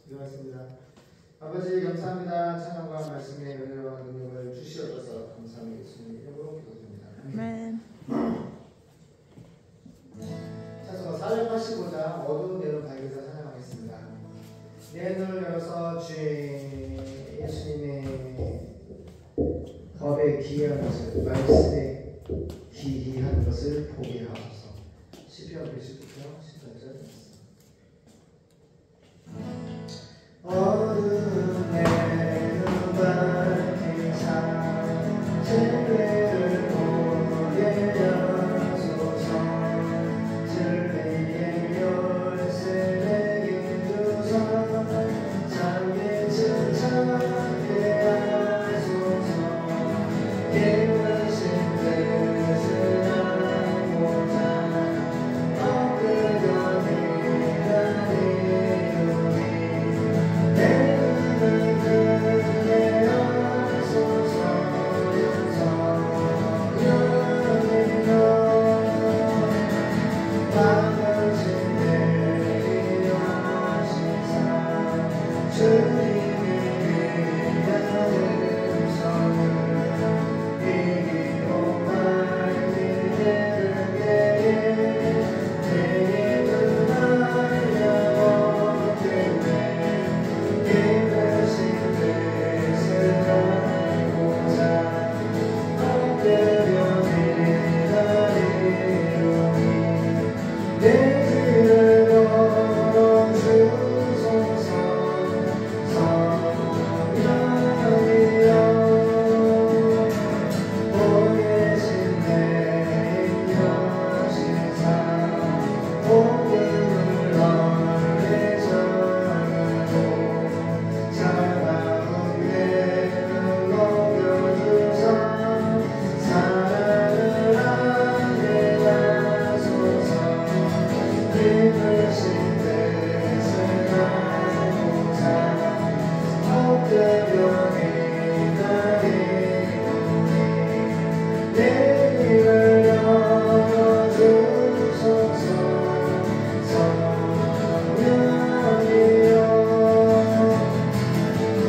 기도하겠습니다. 아버지 감사합니다. 찬양과 말씀의 은혜와 능력을 주시옵소서. 감사합니다. 예수님 이름으로 기도드립니다. 아멘. 찬송가 485장 어두운 내로 밝혀서 찬양하겠습니다. 내 눈을 열어서 주의 예수님의 법에 기이한 것을 말씀에 기이한 것을 보게 하소서. 시편 119편 18절 어두운 내로 밝히사 진리를 보게 하소서. 진리의 열쇠 내게 주사 잠기지 않게 하소서. 기쁘신 뜻을 알고자 엎드려 기다리오니 내 눈을 뜨게 하소서. 성령이여 반드시 내리오시사 주님의 귀한 음성을 이기고 말미를 때에 내 입을 알려오겠네. 기쁘신 뜻을 알고자 엎드려 기다리오니 내 길을 걸어주소서. 성령이여 보내신 내 인여시사 복음을 너에게 전하고 차가운 내를 녹여주사 사랑을 하게 하소서. 기쁘신 뜻을 알고자 엎드려 기다리오니 내 입을 열어주소서. 성령이여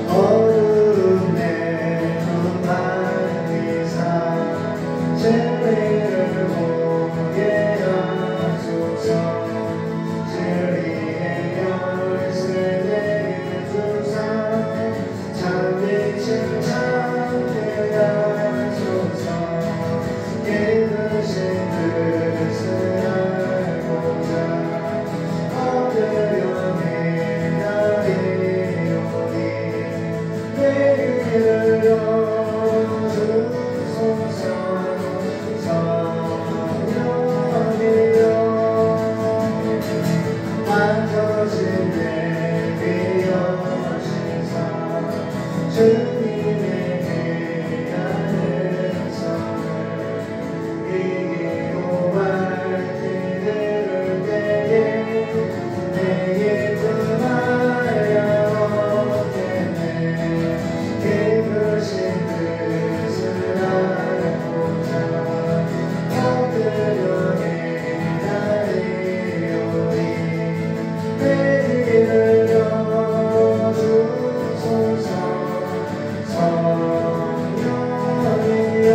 어두운 내 눈 밝히사 진리를 보게 하소서. 진리의 열쇠 내게 주사 잠기지 않게 하소서. 기쁘신 뜻을 알고자 엎드려 기다리오니 내 길을 열어주소서. 성령이여 만져진 내 비어시사 주님의 귀한 음성을 이기고 말기를 때에 내 입을 알려오겠네. 기쁘신 뜻을 알고자 엎드려 기다리오니 내 길을 열어주소서. 성령이여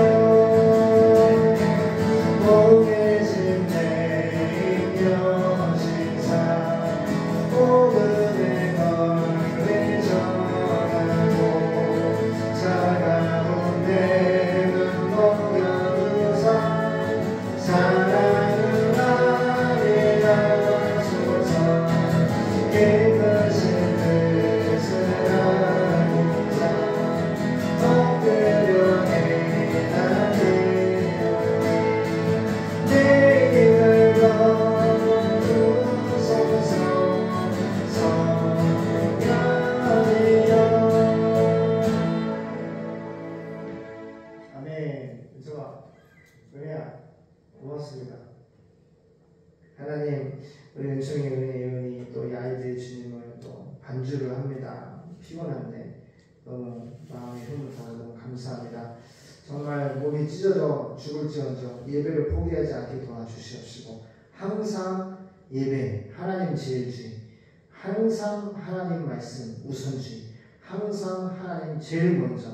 보내신 내 인여시사 복음의 권리 전하고 차가운 내 눈 녹여주사 사랑을 하게 하소서. 기쁘신 뜻을 알고자 엎드려 기다리오니 내 입을 열어주소서. 성령이여 아멘. 은총아 은혜야 고맙습니다. 하나님 우리 은총이 은혜 예언이 또 이 아이들의 주님을 또 반주를 합니다. 피곤한데 너무 마음이 흐뭇하고 너무 감사합니다. 정말 몸이 찢어져 죽을지언정 예배를 포기하지 않게 도와주시옵시고 항상 예배 하나님 제일주의 항상 하나님 말씀 우선주의, 항상 하나님 제일 먼저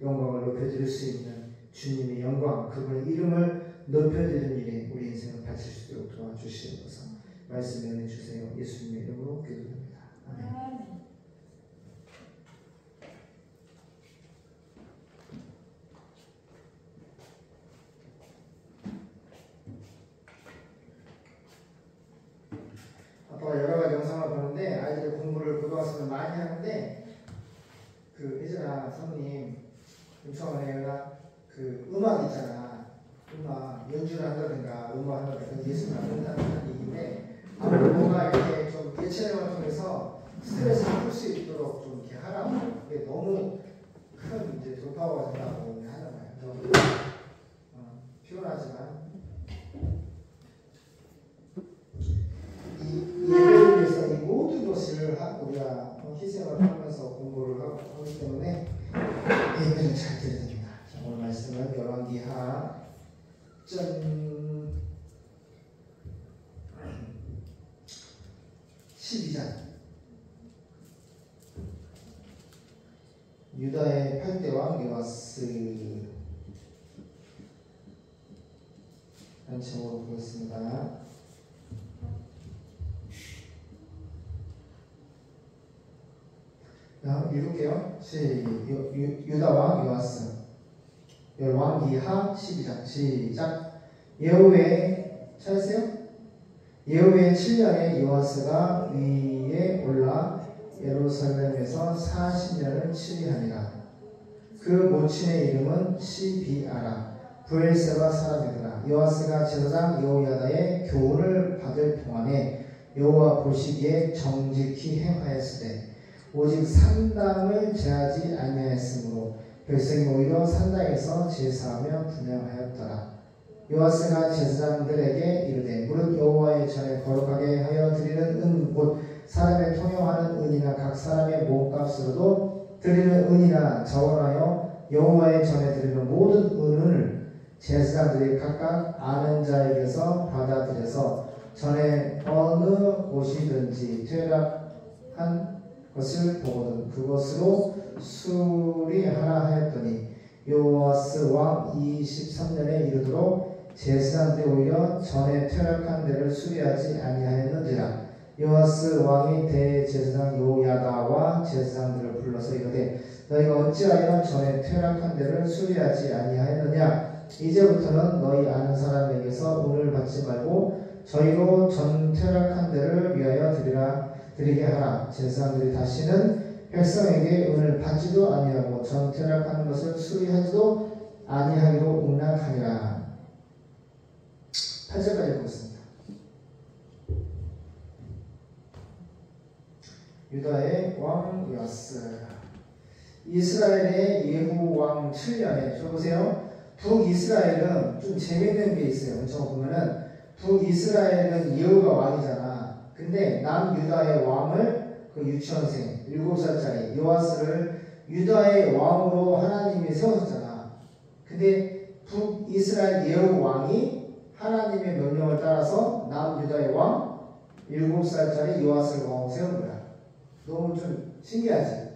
영광을 높여드릴 수 있는 주님의 영광, 그분의 이름을 높여드리는 일에 우리 인생을 바칠 수 있도록 도와주시옵소서. 말씀 연해 주세요. 예수님의 이름으로 기도드립니다. 아멘. 아빠가 여러 가지 영상을 보는데 아이들이 공부를 고등학생은 많이 하는데 그 예전에 사모님 요청원에가 그 음악 있잖아, 음악 연주를 한다든가 음악 한다든가 예술을 한다는 얘기인데 아무래도 뭔가 이렇게 좀 예체능을 통해서 스트레스를 풀 수 있도록 좀 이렇게 하라고. 이게 너무 큰 이제 돌파구가 된다고 하는 거예요. 그래서 피곤하지만 이 예배를 위해서 이 모든 것을 우리가 희생을 하면서 공부를 하기 때문에 예배를 잘 드려야 됩니다. 자, 오늘 말씀은 열왕기하 12장 유다의 8대 왕 요아스 한 제목으로 보겠습니다. 읽을게요. 유다 왕 요아스 열왕기하 12장 시작. 예후의 찾으세요? 예후의 7년에 요아스가 위에 올라 예루살렘에서 40년을 치리하니라. 그 모친의 이름은 시비아라 브엘세바 사람이더라. 요아스가 제사장 여호야다의 교훈을 받을 동안에 여호와 보시기에 정직히 행하였으되 오직 산당을 제하지 아니하였으므로 백성이 오히려 산당에서 제사하며 분향하였더라. 요아스가 제사장들에게 이르되 무릇 여호와의 전에 거룩하게 하여 드리는 은 곧 사람의 통용하는 은이나 각 사람의 몸값으로도 드리는 은이나 저원하여 여호와의 전에 드리는 모든 은을 제사장들이 각각 아는 자에게서 받아들여서 전에 어느 곳이든지 퇴락한 것을 보거든 그것으로 수리하라 하였더니 요아스 왕 23년에 이르도록 제사장들이 오히려 전에 퇴락한 데를 수리하지 아니하였는지라. 요아스 왕이 대제사장 요야다와 제사장들을 불러서 이르되 너희가 어찌하여 전에 퇴락한 데를 수리하지 아니하였느냐. 이제부터는 너희 아는 사람에게서 은을 받지 말고 저희로 전 퇴락한 데를 위하여 드리게 하라. 제사장들이 다시는 백성에게 은을 받지도 아니하고 전 퇴락하는 것을 수리하지도 아니하기로 응낙하니라. 8절까지 보겠습니다. 유다의 왕 요아스 이스라엘의 예후 왕 7년에 저 보세요. 북이스라엘은 좀 재밌는 게 있어요. 엄청 보면은 북이스라엘은 예후가 왕이잖아. 근데 남유다의 왕을 그 유치원생 7살짜리 요아스를 유다의 왕으로 하나님이 세우셨잖아. 근데 북이스라엘 예후 왕이 하나님의 명령을 따라서 남유다의 왕 7살짜리 요아스를 왕으로 세운 거야. 너무 좀 신기하지?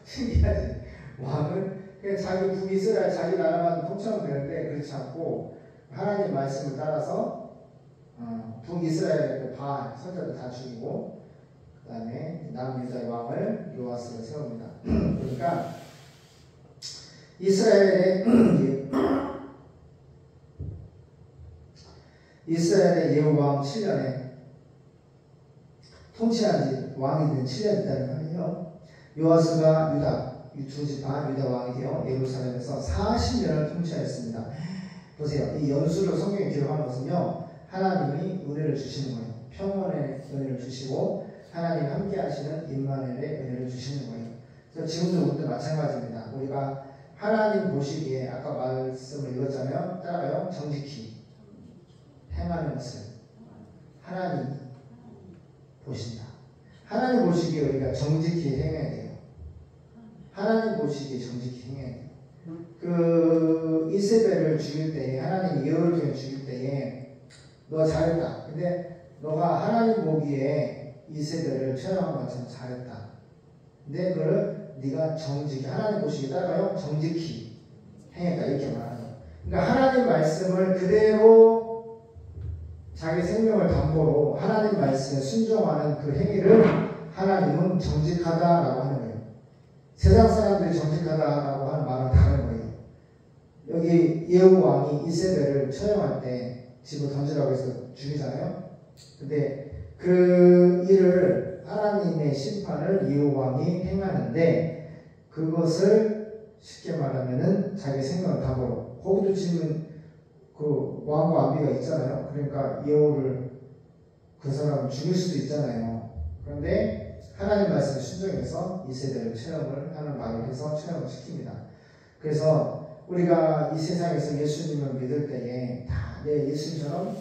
신기하지? 왕은 그냥 자기 북이스라엘 자기 나라만 통치하면 되는데 그렇지 않고 하나님 말씀을 따라서 북이스라엘의 선자들 다 죽이고 그 다음에 남유다의 왕을 요아스를 세웁니다. 그러니까 이스라엘의 예후왕 7년에 통치한 지 왕이 된 7년 있다는 말이에요. 요아스가 두 지파 유다 왕이 되어 예루살렘에서 40년을 통치하였습니다. 보세요. 이 연수를 성경에 기록한 것은요. 하나님이 은혜를 주시는 거예요. 평온의 은혜를 주시고 하나님이 함께 하시는 임마누엘의 은혜를 주시는 거예요. 그래서 지금도 우리도 마찬가지입니다. 우리가 하나님 보시기에 아까 말씀을 읽었잖아요. 따라가요. 정직히 행하는 것을 하나님 보신다. 하나님 보시기에 우리가 정직히 행해야 돼요. 하나님 보시기에 정직히 행해야 돼요. 그 이세벨을 죽일 때에 하나님 예언을 통해 죽일 때에 너 잘했다. 근데 너가 하나님 보기에 이 세대를 처형한 것처럼 잘했다. 근데 그걸 네가 정직히 하나님 보시기에 따라요 정직히 행했다 이렇게 말하는 거예요. 그러니까 하나님 말씀을 그대로 자기 생명을 담보로 하나님 말씀에 순종하는 그 행위를 하나님은 정직하다라고 하는 거예요. 세상 사람들이 정직하다라고 하는 말은 다른 거예요. 여기 예후 왕이 이 세대를 처형할 때 집을 던지라고 해서 죽이잖아요. 근데 그 일을 하나님의 심판을 예후 왕이 행하는데 그것을 쉽게 말하면은 자기 생명을 담보로 거기도 지금 그 왕과 아비가 있잖아요. 그러니까 예후를 그 사람을 죽일 수도 있잖아요. 그런데 하나님 말씀에 순종해서 이 세대를 체험을 하는 말을 해서 체험을 시킵니다. 그래서 우리가 이 세상에서 예수님을 믿을 때에 다 내 예수님처럼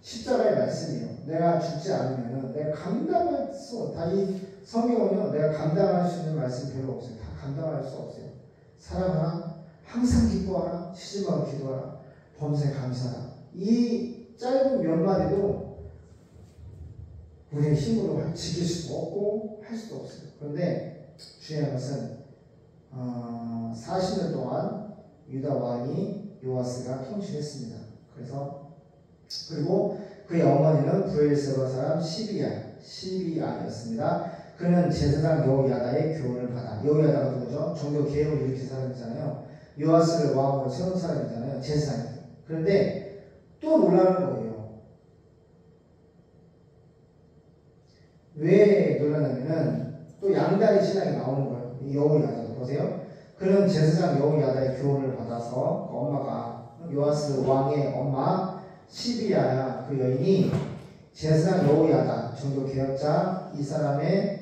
십자가의 말씀이에요. 내가 죽지 않으면 내가 감당할 수 없어. 다 이 성경은요, 내가 감당할 수 있는 말씀 별로 없어요. 다 감당할 수 없어요. 사랑하라, 항상 기뻐하라, 쉬지 말고 기도하라, 범사에 감사하라. 이 짧은 몇 마디도 우리의 힘으로 지킬 수도 없고 할 수도 없어요. 그런데 중요한 것은 40년 동안 유다 왕이 요아스가 통치했습니다. 그리고 그의 어머니는 브엘세바 사람 시비아였습니다. 그는 제사장 여호야다의 교훈을 받아. 여호야다가 누구죠? 종교 개혁을 일으킨 사람이잖아요. 요아스를 왕으로 세운 사람이잖아요. 제사장이죠. 그런데 또 놀라는 거예요. 왜 놀라냐면은 또 양다리 신앙이 나오는 거예요. 여호야다 보세요. 그는 제사장 여호야다의 교훈을 받아서 그 엄마가 요아스 왕의 엄마 시비아야 그 여인이 제사장 여호야다 종교 개혁자 이 사람의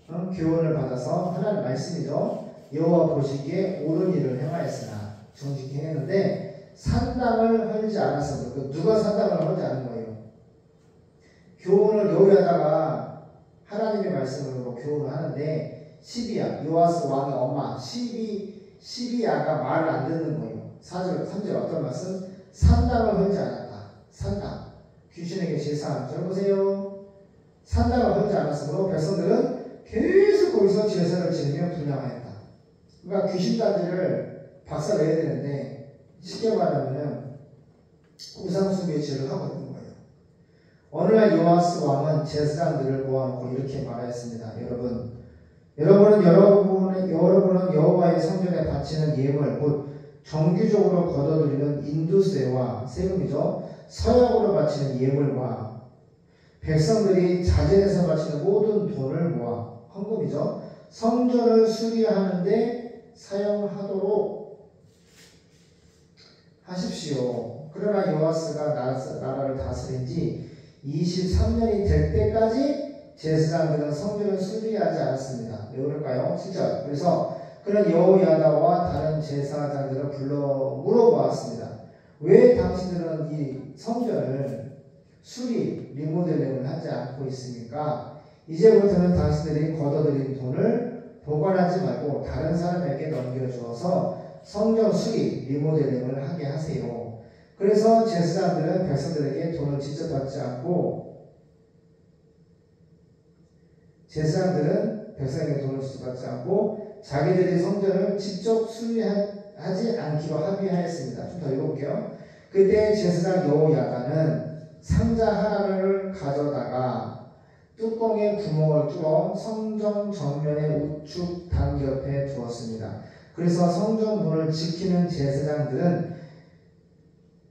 교훈을 받아서 하나님 말씀이죠. 여호와 보시기에 옳은 일을 행하였으나 정직히 행했는데 산당을 헐지 않았어. 누가 산당을 헐지 않은 거예요? 교훈을 여호야다가 하나님의 말씀으로 교훈을 하는데 시비아 요아스 왕의 엄마 시비아가 말을 안 듣는 거예요. 3절 어떤 말씀? 산당을 헐지 않았다. 산당. 귀신에게 제사한 절 보세요. 산당을 헐지 않았으므로 백성들은 계속 거기서 제사를 지내며 분양하였다. 그러니까 귀신단지를 박살내야 되는데 쉽게 말하면 우상숭배 죄를 하고 있는 거예요. 어느 날 요아스 왕은 제사장들을 모아놓고 이렇게 말하였습니다. 여러분은 여호와의 성전에 바치는 예물 곧 정규적으로 거둬들이는 인두세와 세금이죠. 서약으로 바치는 예물과 백성들이 자진해서 바치는 모든 돈을 모아 헌금이죠. 성전을 수리하는데 사용하도록 하십시오. 그러나 요아스가 나라를 다스린 지 23년이 될 때까지 제사장들은 성전을 수리하지 않았습니다. 왜 그럴까요? 7절. 그래서 그는 여호야다와 다른 제사장들을 불러 물어보았습니다. 왜 당신들은 이 성전을 리모델링을 하지 않고 있습니까? 이제부터는 당신들이 거둬들인 돈을 보관하지 말고 다른 사람에게 넘겨주어서 성전 리모델링을 하게 하세요. 그래서 제사장들은 백성들에게 돈을 직접 받지 않고 자기들이 성전을 직접 수리하지 않기로 합의하였습니다. 좀 더 읽어볼게요. 그때 제사장 여호야다는 상자 하나를 가져다가 뚜껑에 구멍을 뚫어 성전 정면의 우측 당 옆에 두었습니다. 그래서 성전 문을 지키는 제사장들은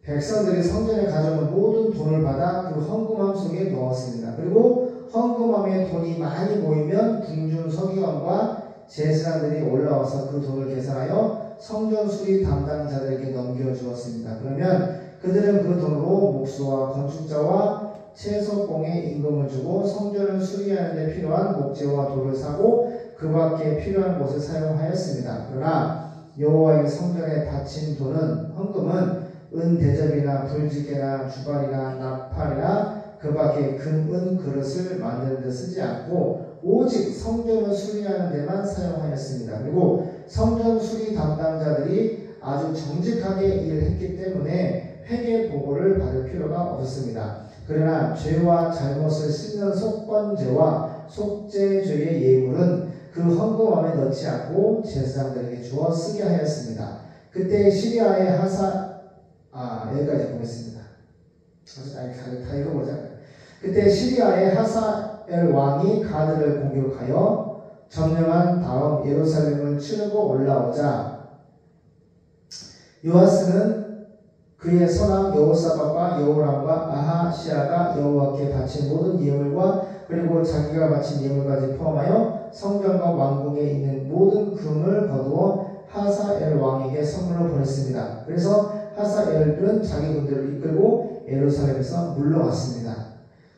백성들이 성전에 가져온 모든 돈을 받아 그 헌금함 속에 넣었습니다. 그리고 헌금함에 돈이 많이 모이면 궁중 서기관과 제사장들이 올라와서 그 돈을 계산하여 성전 수리 담당자들에게 넘겨주었습니다. 그러면 그들은 그 돈으로 목수와 건축자와 채소공에 임금을 주고 성전을 수리하는 데 필요한 목재와 돌을 사고 그 밖에 필요한 곳을 사용하였습니다. 그러나 여호와의 성전에 바친 돈은 헌금은 은 대접이나 불지게나 주발이나 나팔이나 그 밖에 금, 은 그릇을 만드는 데 쓰지 않고 오직 성전을 수리하는 데만 사용하였습니다. 그리고 성전 수리 담당자들이 아주 정직하게 일을 했기 때문에 회계 보고를 받을 필요가 없었습니다. 그러나 죄와 잘못을 씻는 속건제와 속죄죄의 예물은 그 헌금함에 넣지 않고 제사장들에게 주어 쓰게 하였습니다. 그때 시리아의 여기까지 보겠습니다. 다 읽어보자. 그때 시리아의 하사엘 왕이 가드를 공격하여 점령한 다음 예루살렘을 치르고 올라오자 요아스는 그의 선왕 여호사밧과 여호람과 아하시아가 여호와께 바친 모든 예물과 그리고 자기가 바친 예물까지 포함하여 성전과 왕궁에 있는 모든 금을 거두어 하사엘 왕에게 선물로 보냈습니다. 그래서 하사엘은 자기 군대를 이끌고 예루살렘에서 물러갔습니다.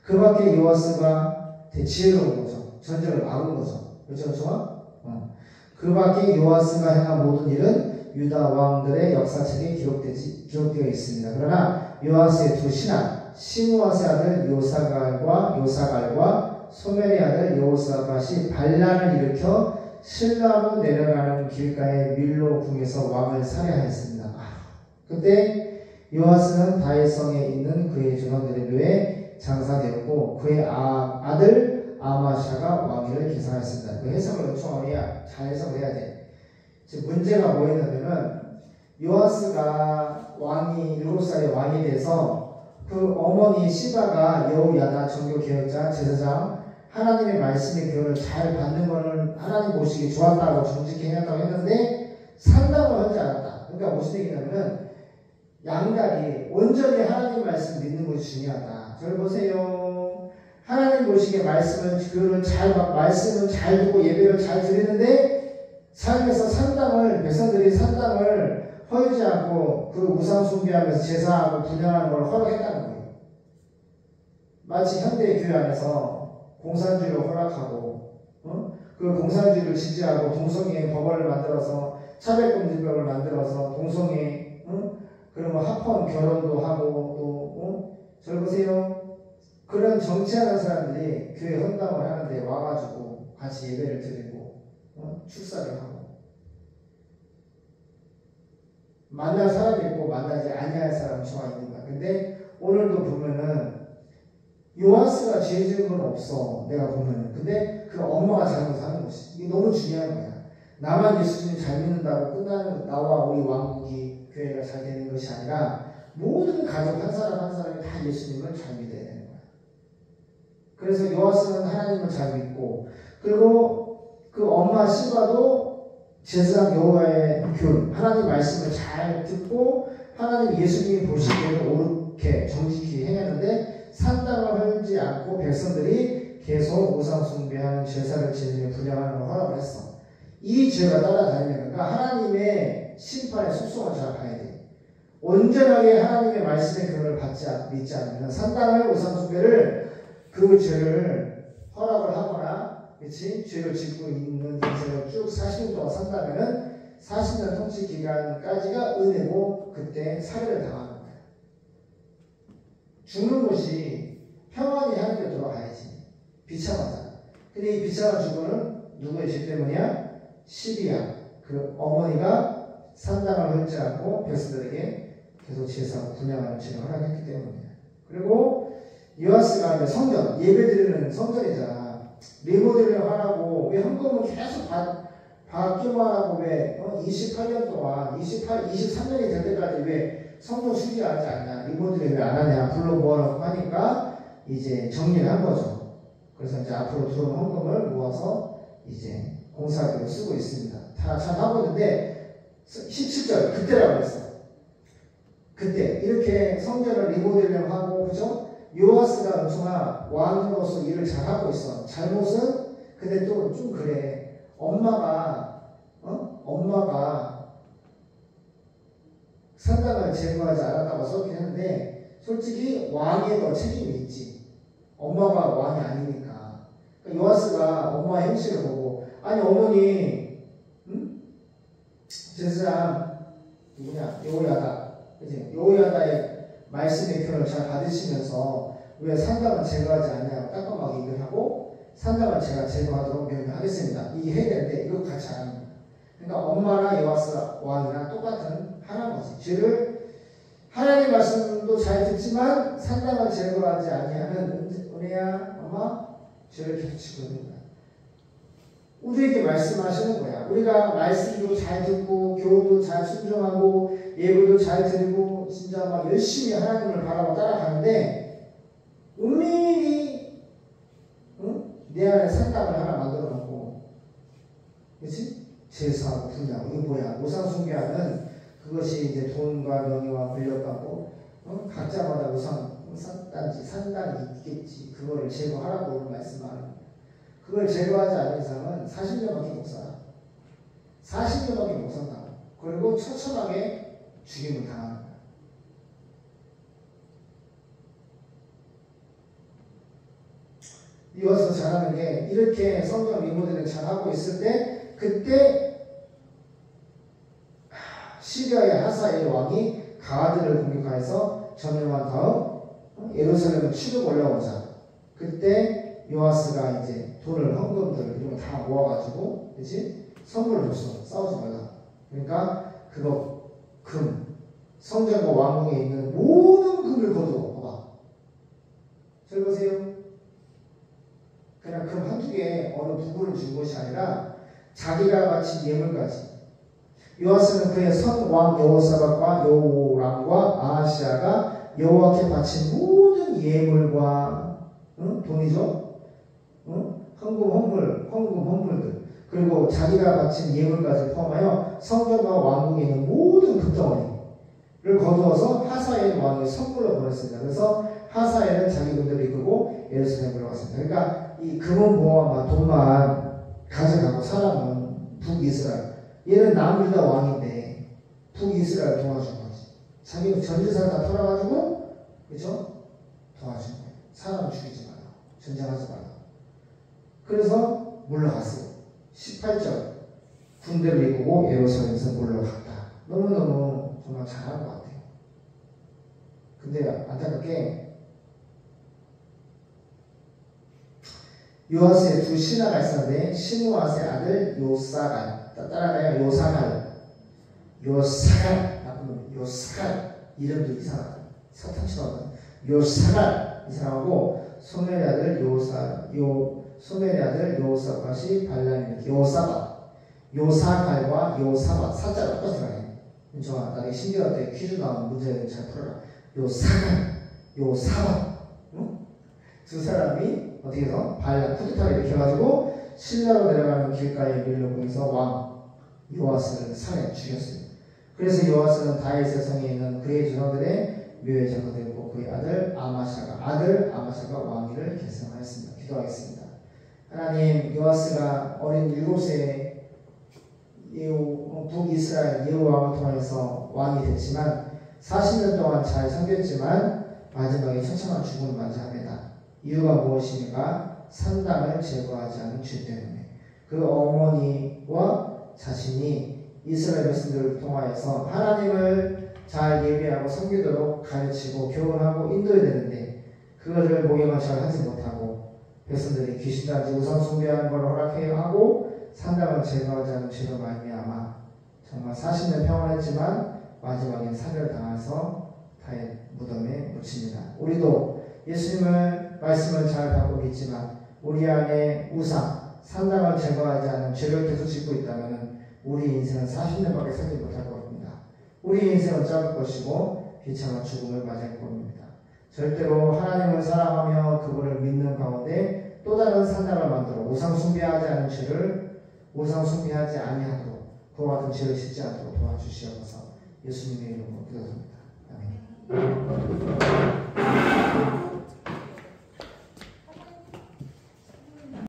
그 밖에 요아스가 지혜로운 거죠. 전쟁을 막은 거죠. 그렇죠? 그 밖에 요아스가 행한 모든 일은 유다 왕들의 역사책에 기록되어 있습니다. 그러나 요아스의 두 신하 시므아스의 아들 요사갈과 소멜의 아들 여호사밧이 반란을 일으켜 실라로 내려가는 길가의 밀로 궁에서 왕을 살해하였습니다. 그때 요아스는 다윗성에 있는 그의 조상들의 묘에 장사되었고 그의 아들 아마샤가 왕위를 계승하였습니다. 그 해석을 잘 해석을 해야 돼. 지금 문제가 뭐였냐면은 요아스가 왕이 7살의 왕이 돼서 그 어머니 시바가 여호야다 정교개혁자 제사장 하나님의 말씀의 교훈을 잘 받는 거는 하나님 보시기 좋았다고 정직히 해놨다고 했는데 상담을 하지 않았다. 그러니까 무슨 얘기냐면은 양날이 온전히 하나님 말씀 믿는 것이 중요하다. 저를 보세요. 하나님 보시기에 말씀을 잘 듣고 예배를 잘 드리는데 삶에서 백성들이 산당을 허유지 않고 그 우상 숭배하면서 제사하고 분양하는 걸 허락했다는 거예요. 마치 현대 교회 안에서 공산주의를 허락하고 그 공산주의를 지지하고 동성애 법원을 만들어서 차별금지법을 만들어서 동성애 그러면 합헌 결혼도 하고 저 보세요. 그런 정치하는 사람들이 교회 헌담을 하는데 와가지고 같이 예배를 드리고 축사를 하고 만날 사람이 있고 만나지 아니할 사람 저와 있는 거야. 근데 오늘도 보면은 요아스가 죄 지은 건 없어. 내가 보면은. 근데 그 엄마가 잘못하는 것이. 이게 너무 중요한 거야. 나만 예수님 잘 믿는다고 끝나는 나와 우리 왕국이 교회가 잘 되는 것이 아니라 모든 가족 한 사람 한 사람이 다 예수님을 잘 믿어야 되는 거야. 그래서 요아스는 하나님을 잘 믿고 그리고 그 엄마 시바도 제사장 여호와의 교훈 하나님 말씀을 잘 듣고 하나님 예수님이 보시기에는 옳게 정직히 행했는데 산당을 헐지 않고 백성들이 계속 우상 숭배하는 제사를 지내며 분양하는 걸 허락을 했어. 이 죄가 따라다니면 그러니까 하나님의 심판의 속성을 잘 봐야 돼. 온전하게 하나님의 말씀의 교훈을 믿지 않으면 산당을 우상 숭배를 그 죄를 허락을 하거나 그치? 죄를 짓고 있는 인생을 쭉 40년 동안 산다면은 40년 통치 기간까지가 은혜고 그때 살해를 당하는 거야. 죽는 것이 평안히 하늘에 돌아가야지. 비참하잖아. 근데 이 비참한 죽음은 누구의 죄 때문이야? 시리아. 그 어머니가 산당을 헐지 않고 백성들에게 계속 제사하고 분양하는 죄를 허락했기 때문이야. 그리고 요아스가 이제 성전, 예배드리는 성전이잖아. 리모델링 하라고 왜 헌금은 계속 받기만 하고 왜 28년 동안 23년이 될 때까지 왜 성전 수리하지 않냐 리모델링 왜 안 하냐 불러 모아놓고 하니까 이제 정리를 한 거죠. 그래서 이제 앞으로 들어온 헌금을 모아서 이제 공사비로 쓰고 있습니다. 다 잘 하고 있는데 17절 그때라고 그랬어. 그때 이렇게 성전을 리모델링 하고 그죠? 요아스가 엄청나 왕으로서 일을 잘하고 있어. 잘못은 근데 또 좀 그래. 엄마가 산당을 제거하지 않았다고 써긴 했는데 솔직히 왕에 더 책임이 있지. 엄마가 왕이 아니니까. 그러니까 요아스가 엄마의 행실을 보고 아니 어머니 제사장 누구냐 여호야다. 그치? 여호야다의 말씀의 교훈을 잘 받으시면서 왜 산당을 제거하지 않냐고 따끔하게 얘기를 하고 산당을 제가 제거하도록 명령하겠습니다. 이게 해야 되는데 이거 같이 안 하는 거예요. 그러니까 엄마나 요아스 왕이랑 똑같은 하나인 거지. 죄를 하나님 말씀도 잘 듣지만 산당을 제거하지 아니하는 은혜야 아마 죄를 계속 지고 있는 거야. 우리에게 말씀하시는 거야. 우리가 말씀도 잘 듣고 교훈도 잘 순종하고 예배도 잘 드리고 진짜 막 열심히 하나님을 바라고 따라가는데 은밀히 내 안에 산당을 하나 만들어 놓고, 그렇지? 제사하고 분야고 이거 뭐야? 우상 숭배하는 그것이 이제 돈과 명예와 권력 갖고 각자마다 우상 산당이 있겠지. 그거를 제거하라고 오늘 말씀하는 거야. 그걸 제거하지 않은 이상은 40년밖에 못 살아. 40년밖에 못 산다. 그리고 처참하게 죽임을 당하는 거야. 이어서 잘하는 게 이렇게 성경 리모델링 잘하고 있을 때 그때 시리아의 하사엘 왕이 가드를 공격하여서 점령한 다음 예루살렘을 추격 올라오자 그때 요아스가 이제 돈을 헌금들 이런 거 다 모아가지고 그치? 선물을 줬어. 싸우지 말라. 그러니까 그거 금 성전과 왕궁에 있는 모든 금을 거두어 봐봐. 잘 보세요. 그냥 금 한두 개 어느 부부를 준 것이 아니라 자기가 바친 예물까지. 요아스는 그의 선왕 여호사밧과 여호람과 아하시아가 여호와께 바친 모든 예물과 돈이죠. 헌금들 그리고 자기가 바친 예물까지 포함하여 성전과 왕궁에 있는 모든 금덩어리를 거두어서 하사엘 왕의 선물로 보냈습니다. 그래서 하사엘은 자기 군대를 이끌고 예루살렘으로 갔습니다. 그러니까 이 금은 모아만 돈만 가져가고 사람은 북이스라엘, 얘는 남유다 왕인데 북이스라엘 도와준 거지. 자기는 전지사를 다 털어가지고 그렇죠? 도와준 거예요. 사람 죽이지 마라. 전쟁하지 마라. 그래서 물러갔어요. 18절 군대를 이끌고 예루살렘에서 물러갔다. 너무너무 정말 잘한 것 같아요. 근데 안타깝게 요아스의 두 신하가 있었는데 신우아스의 아들 요사갈, 따라가요. 요사갈 이름도 이상하다. 사탕처럼 요사갈 이 사람하고 소멜의 아들 소멜의 아들 요사밧이 발람이 요사갈과 요사밧 사자가 똑같은 거네. 좋아. 나중에 신기할 때 퀴즈 나오는 문제를 잘 풀어라. 요사밧 두 사람이 어떻게 해서 발람 쿠데타를 일으켜가지고 신라로 내려가는 길가에 밀려보내서 왕 요아스를 살해 죽였어요. 그래서 요아스는 다윗의 성에 있는 그의 조상들의 묘에 장사되고 그의 아들 아마샤가 왕위를 계승하였습니다. 기도하겠습니다. 하나님, 요아스가 어린 7세에 북이스라엘 예후왕을 통해서 왕이 됐지만 40년 동안 잘 섬겼지만 마지막에 처참한 죽음을 맞이합니다. 이유가 무엇입니까? 산당을 제거하지 않은 죄 때문에. 그 어머니와 자신이 이스라엘 백성들을 통하여서 하나님을 잘 예배하고 섬기도록 가르치고 교훈하고 인도해야 되는데 그거를 목욕을 잘 하지 못하고 백성들이 귀신단지 우상 숭배하는 걸 허락해야 하고 산당을 제거하지 않은 죄로 말미암아 정말 40년 평안했지만 마지막엔 사별을 당해서 다윗 무덤에 묻힙니다. 우리도 예수님을 말씀을 잘 받고 믿지만 우리 안에 우상, 산당을 제거하지 않은 죄를 계속 짓고 있다면 우리 인생은 40년밖에 살지 못할 겁니다. 우리 인생은 짧을 것이고 비참한 죽음을 맞을 겁니다. 절대로 하나님을 사랑하며 그분을 믿는 가운데 또 다른 산당을 만들어 우상 숭배하지 않은 죄를 우상 숭배하지 아니하도록 그와 같은 죄를 짓지 않도록 도와주시옵소서. 예수님의 이름으로 기도합니다.